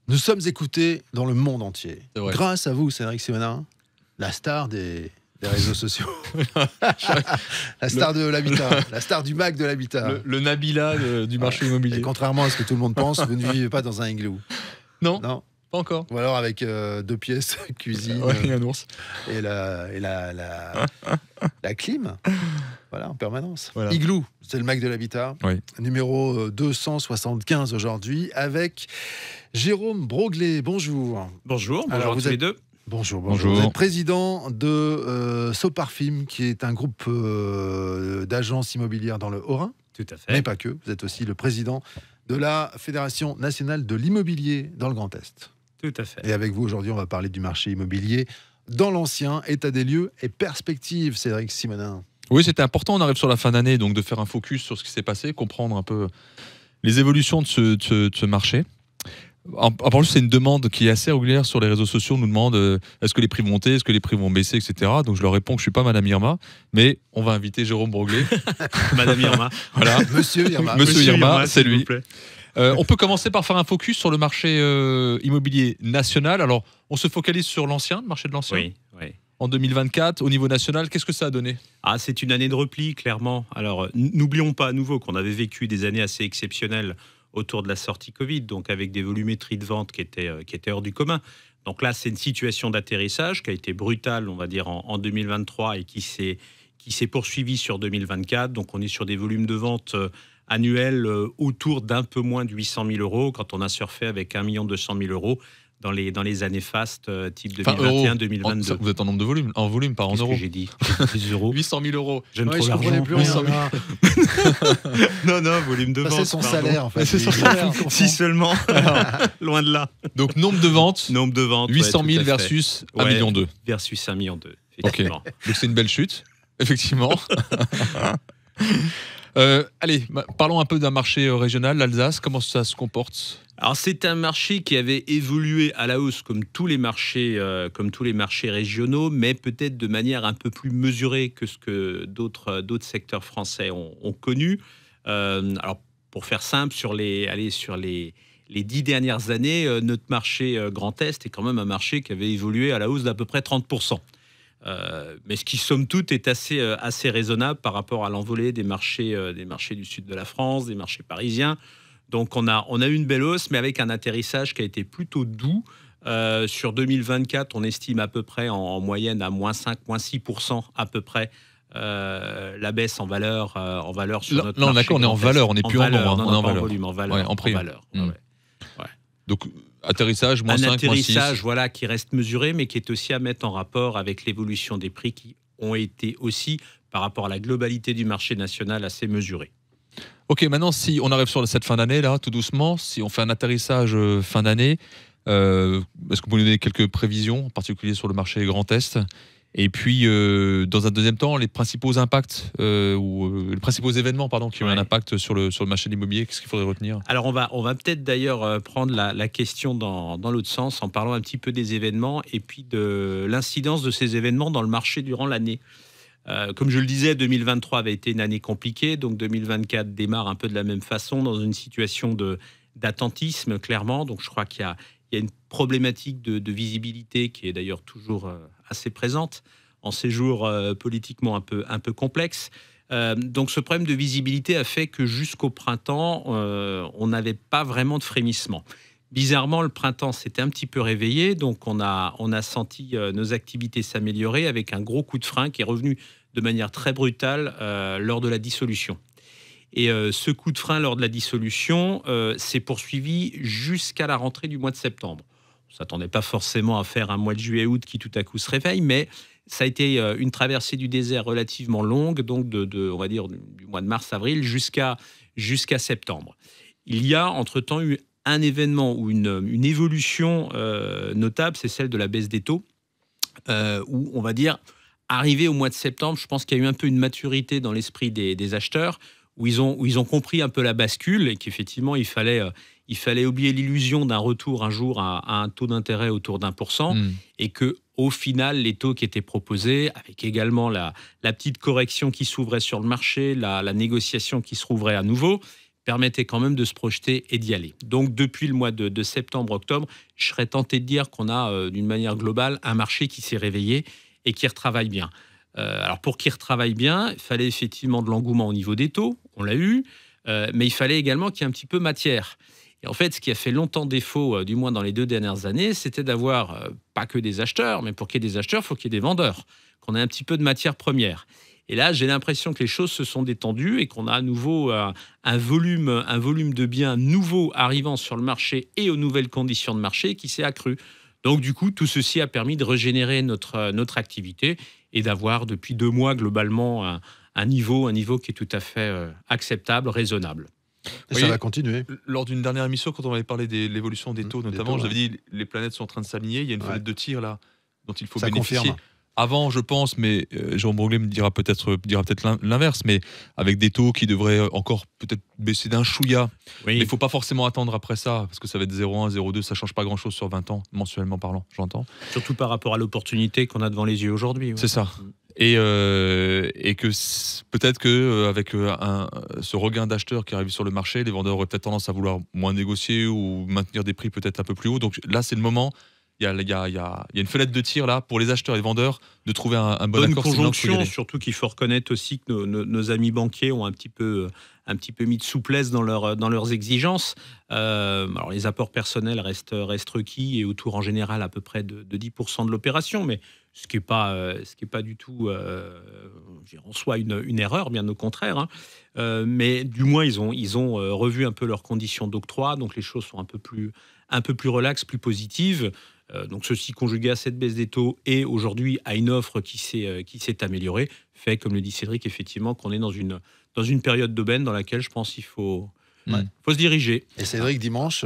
Nous sommes écoutés dans le monde entier. C'est vrai. Grâce à vous, Cédric Simonin, la star des réseaux sociaux. La star de l'habitat, la star du Mac de l'habitat. Le Nabila du marché immobilier. Et contrairement à ce que tout le monde pense, vous ne vivez pas dans un igloo. Non, Non. pas encore. Ou alors avec 2 pièces, cuisine Ouais, un ours. et la clim. Voilà, en permanence. Voilà. Igloo, c'est le Mac de l'habitat. Oui. Numéro 275 aujourd'hui avec Jérôme Broglet. Bonjour. Bonjour, Alors, bonjour vous à tous êtes- les deux. Bonjour. Bonjour. Vous êtes président de Soparfim, qui est un groupe d'agences immobilières dans le Haut-Rhin, Tout à mais fait. pas que. Vous êtes aussi le président de la Fédération nationale de l'immobilier dans le Grand Est. Tout à fait. Et avec vous, aujourd'hui, on va parler du marché immobilier dans l'ancien, état des lieux et perspectives, Cédric Simonin. Oui, c'était important. On arrive sur la fin d'année, donc de faire un focus sur ce qui s'est passé, comprendre un peu les évolutions de ce marché. En plus, c'est une demande qui est assez régulière sur les réseaux sociaux. On nous demande est-ce que les prix vont monter, est-ce que les prix vont baisser, etc. Donc je leur réponds que je suis pas Madame Irma, mais on va inviter Jérôme Broglet. Madame Irma. Voilà. Monsieur Irma. Monsieur Irma, c'est s'il vous lui. plaît. On peut commencer par faire un focus sur le marché immobilier national. Alors, on se focalise sur l'ancien, le marché de l'ancien. Oui, oui. En 2024, au niveau national, qu'est-ce que ça a donné? Ah, c'est une année de repli, clairement. Alors, n'oublions pas à nouveau qu'on avait vécu des années assez exceptionnelles autour de la sortie Covid, donc avec des volumétries de vente qui étaient hors du commun. Donc là, c'est une situation d'atterrissage qui a été brutale, on va dire, en 2023 et qui s'est poursuivie sur 2024. Donc, on est sur des volumes de vente annuels autour d'un peu moins de 800 000 euros quand on a surfé avec 1 200 000 euros dans les années fastes type Enfin, euros. 2021-2022. Vous êtes en nombre de volume, en volume, pas en Qu'est-ce que euros. j'ai dit? Des euros. 800 000 euros. J'aime Ouais, trop je comprenais l'argent. plus rien. 800 000. là. Non, volume de Ça, vente. c'est son pardon. salaire, en fait. C'est son Il- salaire. il confond. Si seulement. Loin de là. Donc, nombre de ventes, Nombre de ventes. 800 ouais, 000 tout à fait. versus 1,2 Ouais, million. Versus 1,2 million. Ok. Effectivement. Donc, c'est une belle chute, effectivement. Allez, parlons un peu d'un marché régional, l'Alsace. Comment ça se comporte? Alors, c'est un marché qui avait évolué à la hausse comme tous les marchés régionaux, mais peut-être de manière un peu plus mesurée que ce que d'autres secteurs français ont connu. Alors, pour faire simple, sur les 10 dernières années, notre marché Grand Est est quand même un marché qui avait évolué à la hausse d'à peu près 30%. Mais ce qui, somme toute, est assez raisonnable par rapport à l'envolée des marchés du sud de la France, des marchés parisiens. Donc, on a eu une belle hausse, mais avec un atterrissage qui a été plutôt doux. Sur 2024, on estime à peu près en moyenne à moins 5, moins 6% à peu près la baisse en valeur sur notre Là, on est marché d'accord, on est en Grand Est. valeur, on n'est plus en nombre, hein, non, on est en pas en valeur. volume, en valeur. Ouais, en prix. valeur. Mm. Ouais. Donc, atterrissage, moins Un 5, moins 6. atterrissage, voilà, qui reste mesuré, mais qui est aussi à mettre en rapport avec l'évolution des prix qui ont été aussi, par rapport à la globalité du marché national, assez mesurés. Ok, maintenant, si on arrive sur cette fin d'année, là, tout doucement, si on fait un atterrissage fin d'année, est-ce que vous pouvez nous donner quelques prévisions, en particulier sur le marché Grand Est? Et puis, dans un deuxième temps, les principaux impacts, les principaux événements qui ont un impact sur le marché de l'immobilier, qu'est-ce qu'il faudrait retenir? Alors, on va peut-être d'ailleurs prendre la question dans l'autre sens, en parlant un petit peu des événements et puis de l'incidence de ces événements dans le marché durant l'année. Comme je le disais, 2023 avait été une année compliquée, donc 2024 démarre un peu de la même façon, dans une situation d'attentisme, clairement. Donc je crois qu'il y a une problématique de visibilité qui est d'ailleurs toujours assez présente en ces jours politiquement un peu complexes. Donc ce problème de visibilité a fait que jusqu'au printemps, on n'avait pas vraiment de frémissement. Bizarrement, le printemps s'était un petit peu réveillé, donc on a senti nos activités s'améliorer avec un gros coup de frein qui est revenu de manière très brutale lors de la dissolution. Et ce coup de frein lors de la dissolution s'est poursuivi jusqu'à la rentrée du mois de septembre. On ne s'attendait pas forcément à faire un mois de juillet-août qui tout à coup se réveille, mais ça a été une traversée du désert relativement longue, donc on va dire du mois de mars-avril jusqu'à septembre. Il y a entre-temps eu un événement ou une évolution notable, c'est celle de la baisse des taux, où on va dire, arrivé au mois de septembre, je pense qu'il y a eu un peu une maturité dans l'esprit des acheteurs, où ils ont compris un peu la bascule et qu'effectivement, il fallait oublier l'illusion d'un retour un jour à un taux d'intérêt autour d'1%, et que au final, les taux qui étaient proposés, avec également la petite correction qui s'ouvrait sur le marché, la négociation qui se rouvrait à nouveau, permettait quand même de se projeter et d'y aller. Donc depuis le mois de septembre-octobre, je serais tenté de dire qu'on a d'une manière globale un marché qui s'est réveillé et qui retravaille bien. Alors pour qu'il retravaille bien, il fallait effectivement de l'engouement au niveau des taux, on l'a eu, mais il fallait également qu'il y ait un petit peu matière. Et en fait, ce qui a fait longtemps défaut, du moins dans les 2 dernières années, c'était d'avoir pas que des acheteurs, mais pour qu'il y ait des acheteurs, il faut qu'il y ait des vendeurs, qu'on ait un petit peu de matière première. Et là, j'ai l'impression que les choses se sont détendues et qu'on a à nouveau un volume de biens nouveaux arrivant sur le marché et aux nouvelles conditions de marché qui s'est accru. Donc du coup, tout ceci a permis de régénérer notre activité et d'avoir depuis 2 mois globalement un niveau qui est tout à fait acceptable, raisonnable. Et ça va continuer. Lors d'une dernière émission, quand on avait parlé de l'évolution des taux, notamment, j'avais dit les planètes sont en train de s'aligner, il y a une fenêtre de tir là dont il faut bénéficier. Confirme. Avant, je pense, mais Jérôme Broglet me dira peut-être l'inverse, mais avec des taux qui devraient encore peut-être baisser d'un chouïa. Oui. Mais il ne faut pas forcément attendre après ça, parce que ça va être 0,1, 0,2, ça ne change pas grand-chose sur 20 ans, mensuellement parlant, j'entends. Surtout par rapport à l'opportunité qu'on a devant les yeux aujourd'hui. Ouais. C'est ça. Et que peut-être qu'avec ce regain d'acheteurs qui arrive sur le marché, les vendeurs auraient peut-être tendance à vouloir moins négocier ou maintenir des prix peut-être un peu plus hauts. Donc là, c'est le moment. Il y a une fenêtre de tir là pour les acheteurs et les vendeurs de trouver un bon accord. Bonne conjonction, surtout qu'il faut reconnaître aussi que nos amis banquiers ont un petit peu mis de souplesse dans leurs exigences. Alors les apports personnels restent requis et autour en général à peu près de 10% de l'opération, mais ce qui est pas du tout en soi une erreur, bien au contraire. Hein. Mais du moins ils ont revu un peu leurs conditions d'octroi, donc les choses sont un peu plus relaxes, plus positives. Donc ceci conjugué à cette baisse des taux et aujourd'hui à une offre qui s'est améliorée, fait, comme le dit Cédric, effectivement qu'on est dans une période d'aubaine dans laquelle je pense qu'il faut se diriger. Et Cédric, dimanche,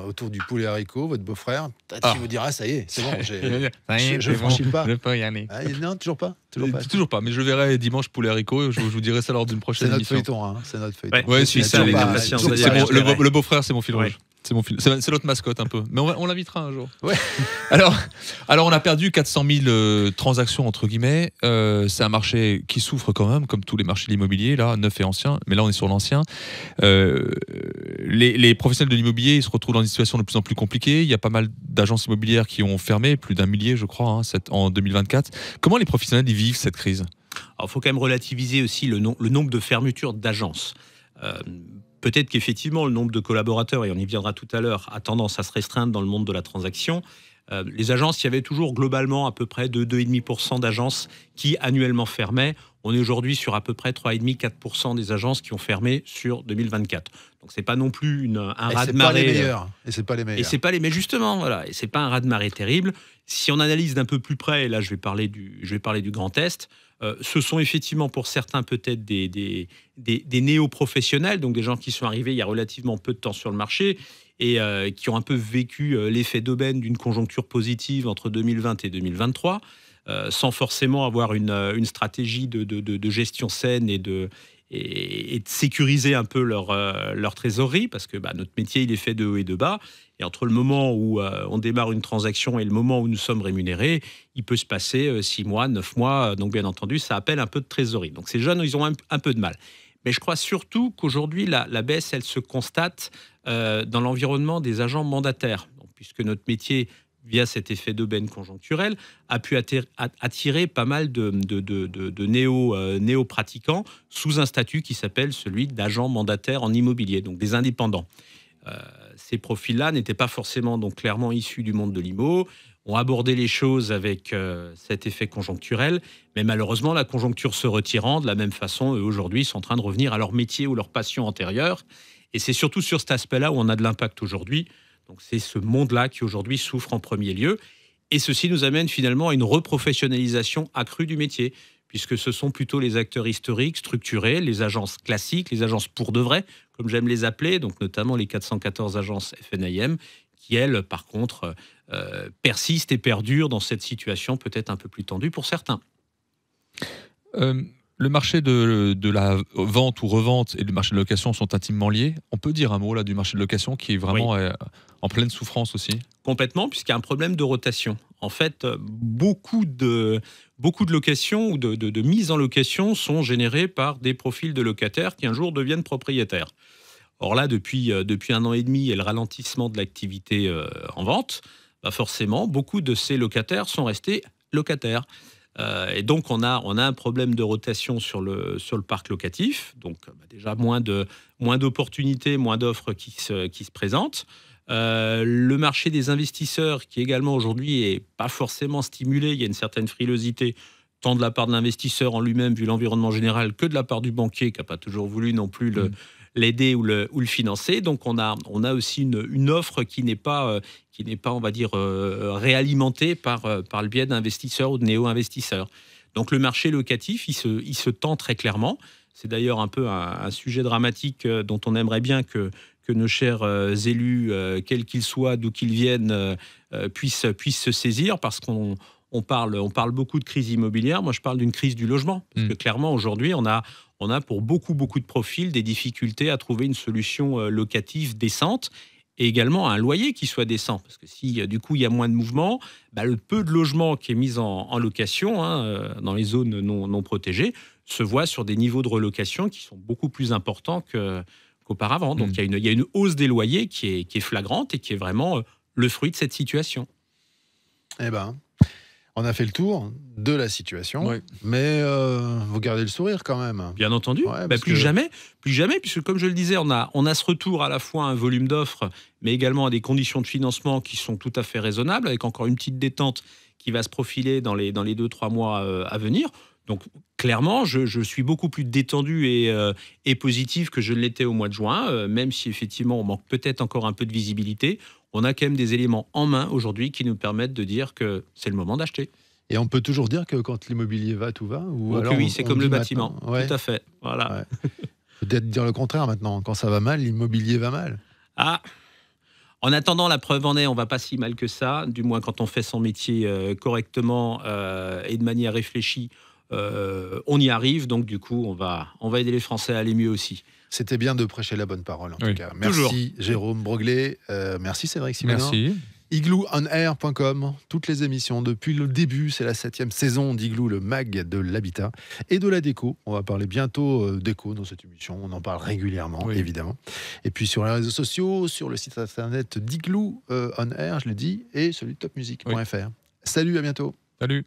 autour du poulet haricot, votre beau-frère, Tati vous dira, ça y est, c'est bon, je franchis le pas. Je peux y aller. Non, toujours pas. Toujours pas, mais je verrai dimanche poulet haricot, je vous dirai ça lors d'une prochaine émission. C'est notre feuilleton. Ouais, c'est ça. Le beau-frère, c'est mon fil rouge. C'est notre mascotte un peu. Mais on l'invitera un jour. Ouais. Alors, on a perdu 400 000 transactions, entre guillemets. C'est un marché qui souffre quand même, comme tous les marchés de l'immobilier, là, neuf et ancien. Mais là, on est sur l'ancien. Les professionnels de l'immobilier, ils se retrouvent dans une situation de plus en plus compliquée. Il y a pas mal d'agences immobilières qui ont fermé, plus d'1 millier, je crois, en 2024. Comment les professionnels y vivent cette crise ? Alors, il faut quand même relativiser aussi le nombre de fermetures d'agences. Peut-être qu'effectivement, le nombre de collaborateurs, et on y viendra tout à l'heure, a tendance à se restreindre dans le monde de la transaction. Les agences, il y avait toujours globalement à peu près 2,5% d'agences qui annuellement fermaient. On est aujourd'hui sur à peu près 3,5-4% des agences qui ont fermé sur 2024. Donc c'est pas non plus un raz-de-marée. Et c'est pas les meilleurs. Mais justement, voilà, et c'est pas un raz-de-marée terrible. Si on analyse d'un peu plus près, et là je vais parler du Grand Est. Ce sont effectivement pour certains peut-être des néo-professionnels, donc des gens qui sont arrivés il y a relativement peu de temps sur le marché et qui ont un peu vécu l'effet d'aubaine d'une conjoncture positive entre 2020 et 2023, sans forcément avoir une stratégie de gestion saine et de sécuriser un peu leur trésorerie, parce que notre métier, il est fait de haut et de bas. Et entre le moment où on démarre une transaction et le moment où nous sommes rémunérés, il peut se passer 6 mois, 9 mois. Donc, bien entendu, ça appelle un peu de trésorerie. Donc, ces jeunes, ils ont un peu de mal. Mais je crois surtout qu'aujourd'hui, la baisse, elle se constate dans l'environnement des agents mandataires. Donc, puisque notre métier, via cet effet d'aubaine conjoncturelle, a pu attirer pas mal de néo-pratiquants sous un statut qui s'appelle celui d'agent mandataire en immobilier, donc des indépendants. Ces profils-là n'étaient pas forcément donc clairement issus du monde de l'IMO, ont abordé les choses avec cet effet conjoncturel, mais malheureusement, la conjoncture se retirant, de la même façon, eux, aujourd'hui, sont en train de revenir à leur métier ou leur passion antérieure. Et c'est surtout sur cet aspect-là où on a de l'impact aujourd'hui. Donc c'est ce monde-là qui aujourd'hui souffre en premier lieu. Et ceci nous amène finalement à une reprofessionnalisation accrue du métier, puisque ce sont plutôt les acteurs historiques, structurés, les agences classiques, les agences pour de vrai, comme j'aime les appeler, donc notamment les 414 agences FNIM, qui, elles, par contre, persistent et perdurent dans cette situation peut-être un peu plus tendue pour certains. Le marché de la vente ou revente et le marché de location sont intimement liés. On peut dire un mot là du marché de location qui est vraiment en pleine souffrance aussi. Complètement, puisqu'il y a un problème de rotation. En fait, beaucoup de locations ou de mises en location sont générées par des profils de locataires qui un jour deviennent propriétaires. Or là, depuis 1 an et demi et le ralentissement de l'activité en vente, forcément, beaucoup de ces locataires sont restés locataires. Et donc, on a un problème de rotation sur le parc locatif. Donc, déjà, moins d'opportunités, moins d'offres qui se présentent. Le marché des investisseurs, qui également aujourd'hui est pas forcément stimulé, il y a une certaine frilosité, tant de la part de l'investisseur en lui-même, vu l'environnement général, que de la part du banquier, qui n'a pas toujours voulu non plus l'aider ou le financer. Donc, on a aussi une offre qui n'est pas, on va dire, réalimentée par le biais d'investisseurs ou de néo-investisseurs. Donc, le marché locatif, il se tend très clairement. C'est d'ailleurs un peu un sujet dramatique dont on aimerait bien que nos chers élus, quels qu'ils soient, d'où qu'ils viennent, puissent se saisir, parce qu'on parle beaucoup de crise immobilière. Moi, je parle d'une crise du logement. Parce que clairement, aujourd'hui, on a pour beaucoup de profils des difficultés à trouver une solution locative décente et également un loyer qui soit décent. Parce que si, du coup, il y a moins de mouvement, le peu de logements qui est mis en location dans les zones non protégées se voit sur des niveaux de relocation qui sont beaucoup plus importants qu'auparavant. Donc, il y a une hausse des loyers qui est flagrante et qui est vraiment le fruit de cette situation. Eh ben, on a fait le tour de la situation, mais vous gardez le sourire quand même. Bien entendu, plus jamais, puisque comme je le disais, on a ce retour à la fois à un volume d'offres, mais également à des conditions de financement qui sont tout à fait raisonnables, avec encore une petite détente qui va se profiler dans les 2-3 mois à venir. Donc clairement, je suis beaucoup plus détendu et positif que je ne l'étais au mois de juin, même si effectivement on manque peut-être encore un peu de visibilité. On a quand même des éléments en main aujourd'hui qui nous permettent de dire que c'est le moment d'acheter. Et on peut toujours dire que quand l'immobilier va, tout va, ou donc alors oui, c'est comme le bâtiment. Tout à fait. Voilà. Peut-être dire le contraire maintenant. Quand ça va mal, l'immobilier va mal. En attendant, la preuve en est, on va pas si mal que ça. Du moins, quand on fait son métier correctement et de manière réfléchie, on y arrive. Donc, du coup, on va aider les Français à aller mieux aussi. C'était bien de prêcher la bonne parole, en tout cas. Merci toujours. Jérôme Broglet. Merci Cédric Simonin. Merci. igloonair.com, toutes les émissions depuis le début, c'est la 7e saison d'Igloo, le mag de l'habitat et de la déco. On va parler bientôt déco dans cette émission, on en parle régulièrement, évidemment. Et puis sur les réseaux sociaux, sur le site internet d'Igloo On Air, je l'ai dit, et celui de topmusic.fr. Salut, à bientôt. Salut.